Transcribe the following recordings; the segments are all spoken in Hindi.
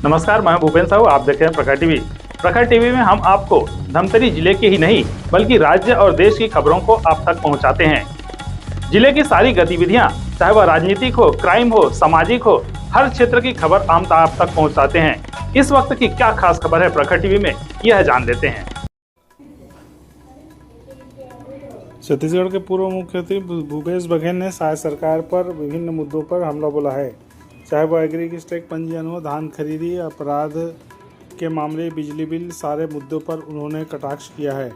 नमस्कार, मैं भूपेंद्र साहू। आप देख रहे हैं प्रखर टीवी। प्रखर टीवी में हम आपको धमतरी जिले के ही नहीं बल्कि राज्य और देश की खबरों को आप तक पहुंचाते हैं। जिले की सारी गतिविधियां, चाहे वह राजनीतिक हो, क्राइम हो, सामाजिक हो, हर क्षेत्र की खबर हम आप तक पहुंचाते हैं। इस वक्त की क्या खास खबर है प्रखर टीवी में, यह जान लेते हैं। छत्तीसगढ़ के पूर्व मुख्यमंत्री भूपेश बघेल ने शायद सरकार पर विभिन्न मुद्दों पर हमला बोला है, चाहे वो एग्री स्टैक पंजीयन हो, धान खरीदी, अपराध के मामले, बिजली बिल, सारे मुद्दों पर उन्होंने कटाक्ष किया है।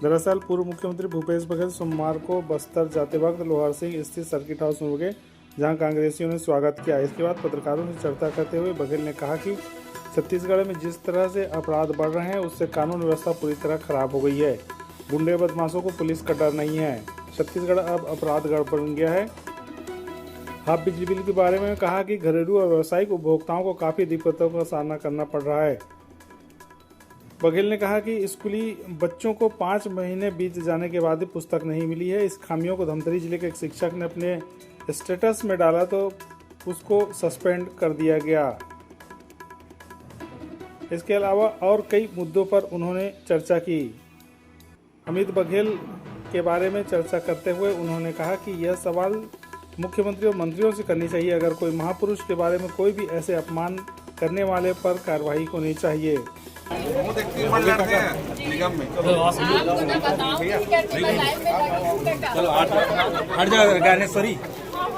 दरअसल पूर्व मुख्यमंत्री भूपेश बघेल सोमवार को बस्तर जाते वक्त लोहार सिंह स्थित सर्किट हाउस में रुके, जहां कांग्रेसियों ने स्वागत किया। इसके बाद पत्रकारों से चर्चा करते हुए बघेल ने कहा कि छत्तीसगढ़ में जिस तरह से अपराध बढ़ रहे हैं उससे कानून व्यवस्था पूरी तरह खराब हो गई है। गुंडे बदमाशों को पुलिस का डर नहीं है। छत्तीसगढ़ अब अपराधगढ़ बन गया है। हाफ बिजली बिल के बारे में कहा कि घरेलू और व्यावसायिक उपभोक्ताओं को काफ़ी दिक्कतों का सामना करना पड़ रहा है। बघेल ने कहा कि स्कूली बच्चों को 5 महीने बीत जाने के बाद भी पुस्तक नहीं मिली है। इस खामियों को धमतरी जिले के एक शिक्षक ने अपने स्टेटस में डाला तो उसको सस्पेंड कर दिया गया। इसके अलावा और कई मुद्दों पर उन्होंने चर्चा की। अमित बघेल के बारे में चर्चा करते हुए उन्होंने कहा कि यह सवाल मुख्यमंत्री और मंत्रियों से करनी चाहिए। अगर कोई महापुरुष के बारे में कोई भी ऐसे अपमान करने वाले पर कार्रवाई होनी चाहिए।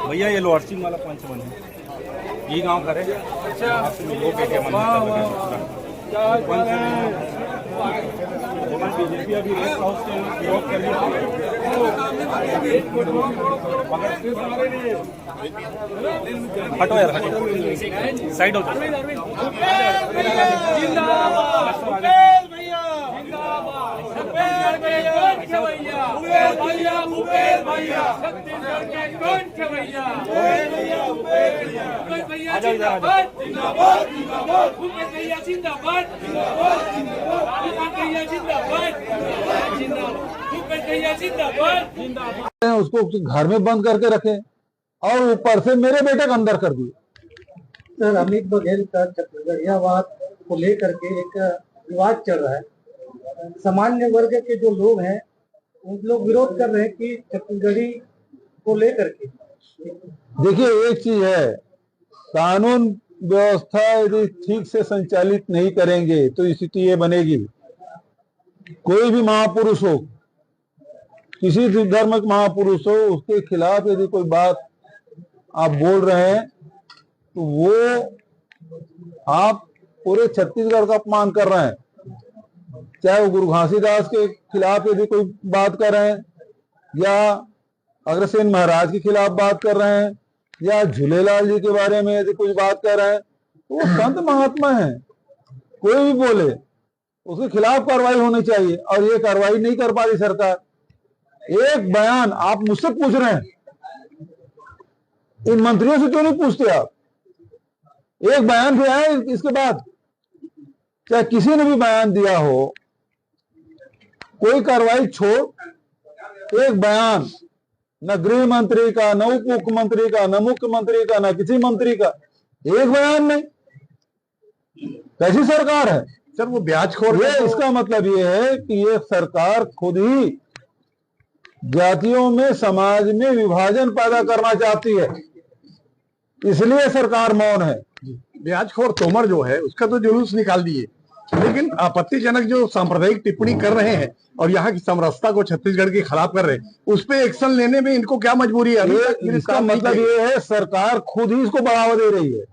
भैया ये लोअर सिंह वाला पंचवन है, ये गांव करे बीजेपी अभी रेस्ट हाउस के विरोध कर रही है। हटो यार, हटो, साइड हो जाओ। उसको घर में बंद करके रखे और ऊपर से मेरे बेटे को अंदर कर दिए। सर, अमित बघेल का छत्तीसगढ़ियावाद को लेकर के एक विवाद चल रहा है। सामान्य वर्ग के जो लोग हैं उन लोग विरोध कर रहे हैं कि छत्तीसगढ़ी को लेकर के। देखिए, एक चीज है, कानून व्यवस्था यदि ठीक से संचालित नहीं करेंगे तो स्थिति ये बनेगी। कोई भी महापुरुष हो, किसी भी धर्म का महापुरुष हो, उसके खिलाफ यदि कोई बात आप बोल रहे हैं तो वो आप पूरे छत्तीसगढ़ का अपमान कर रहे हैं। चाहे वो गुरु घासीदास के खिलाफ यदि कोई बात कर रहे हैं, या अग्रसेन महाराज के खिलाफ बात कर रहे हैं, या झूलेलाल जी के बारे में यदि कुछ बात कर रहे हैं, तो वो संत महात्मा है। कोई भी बोले उसके खिलाफ कार्रवाई होनी चाहिए, और ये कार्रवाई नहीं कर पा रही सरकार। एक बयान आप मुझसे पूछ रहे हैं, इन मंत्रियों से क्यों नहीं पूछते आप? एक बयान भी आए इसके बाद, चाहे किसी ने भी बयान दिया हो, कोई कार्रवाई छोड़ एक बयान, न गृह मंत्री का, न उप मुख्यमंत्री का, न मुख्यमंत्री का, न किसी मंत्री का, एक बयान नहीं। कैसी सरकार है सर, वो ब्याजखोर ये इसका मतलब ये है कि ये सरकार खुद ही जातियों में, समाज में विभाजन पैदा करना चाहती है, इसलिए सरकार मौन है। ब्याजखोर तोमर जो है उसका तो जुलूस निकाल दिए, लेकिन आपत्तिजनक जो सांप्रदायिक टिप्पणी कर रहे हैं और यहाँ की समरसता को छत्तीसगढ़ के खिलाफ कर रहे हैं, उस पे एक्शन लेने में इनको क्या मजबूरी है? इसका मतलब ये है सरकार खुद ही इसको बढ़ावा दे रही है,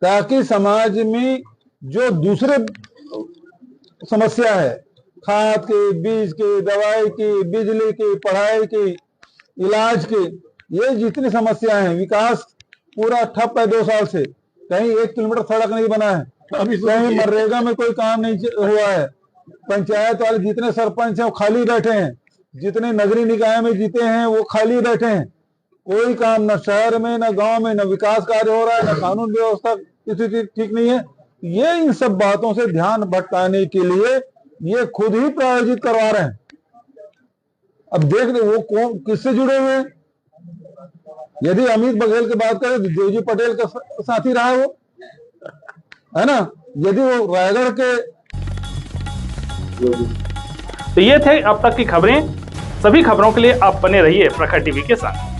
ताकि समाज में जो दूसरे समस्या है, खाद की, बीज की, दवाई की, बिजली की, पढ़ाई की, इलाज की, ये जितनी समस्या है, विकास पूरा ठप है 2 साल से। कहीं 1 किलोमीटर सड़क नहीं बना है, अभी कहीं मनरेगा में कोई काम नहीं हुआ है। पंचायत वाले जितने सरपंच हैं वो खाली बैठे हैं, जितने नगरीय निकाय में जीते हैं वो खाली बैठे हैं। कोई काम न शहर में, न गांव में, न विकास कार्य हो रहा है, न कानून व्यवस्था स्थिति ठीक नहीं है। ये इन सब बातों से ध्यान भटकाने के लिए ये खुद ही प्रायोजित करवा रहे हैं। अब देख रहे वो कौन किससे जुड़े हुए हैं। यदि अमित बघेल की बात करें तो देवजी पटेल का साथी रहा है वो, है ना। यदि वो रायगढ़ के तो ये थे अब तक की खबरें। सभी खबरों के लिए आप बने रहिए प्रखर टीवी के साथ।